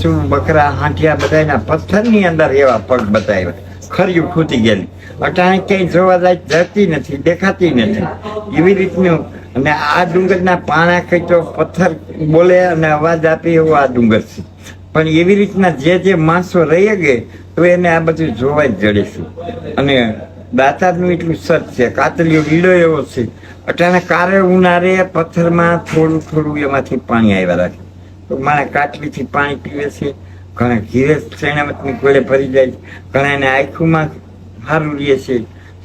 ભેંસું બકરા હાંઠિયા બધાના પથ્થરની અંદર એવા પગ બતાવ્યા, ખરીયું ખૂટી ગયેલી. અટાણે ક્યાંય જોવા જાય જતી નથી, દેખાતી નથી એવી રીતનું. અને આ ડુંગરના પાણા કઈ તો પથ્થર બોલે અને અવાજ આપે એવો આ ડુંગર છે. પણ એવી રીતના જે માણસો રહી ગયે તો એને આ બધું જોવા જ જડે છે. અને દાતારનું એટલું સત છે, કાતલીઓ લીલો એવો છે. અટાણે કારે ઉનાળે પથ્થરમાં થોડું થોડું એમાંથી પાણી આવ્યા રાખે તો મારા કાટલીથી પાણી પીવે છે. ઘણા ઘીરે શેણાવતની ગોળે ભરી જાય છે, ઘણા એને આંખોમાં સારું રહે છે,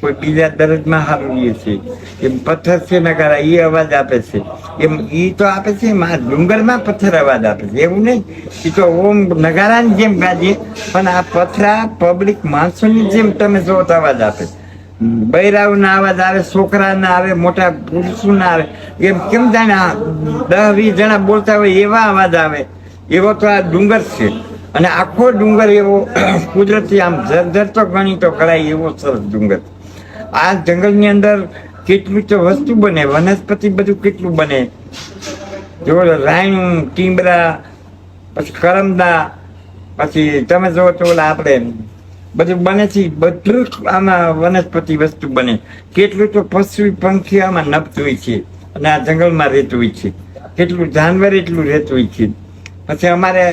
કોઈ બીજા દરજમાં સારું રહે છે. એમ પથ્થર છે નગારા એ અવાજ આપે છે, એમ એ તો આપે છે. એમ આ ડુંગરમાં પથ્થર અવાજ આપે છે એવું નહીં. એ તો ઓમ નગારાની જેમ ગાજે, પણ આ પથરા પબ્લિક માણસોની જેમ તમે જો તો અવાજ આપે. બૈરાઓના અવાજ આવે, છોકરાના આવે, મોટા પુરુષોના આવે. એમ કેમ જાણે 10-20 જણા બોલતા હોય એવા અવાજ આવે. એવો તો આ ડુંગર છે. અને આખો ડુંગર એવો કુદરતી આમ જર્જરતો ગણી તો કરાય એવો સરસ ડુંગર. આ જંગલની અંદર કેટલું તો વસ્તુ બને, વનસ્પતિ બધું કેટલું બને. જો રાયણું, ટીમરા, પછી કરમદા, પછી તમે જો તો ઓલા આપણે બધું બને છે. બધું આમાં વનસ્પતિ વસ્તુ બને. કેટલું તો પશુ પંખી આમાં નપતું હોય છે અને આ જંગલમાં રહેતું હોય છે. કેટલું જાનવર એટલું રહેતું હોય છે. પછી અમારે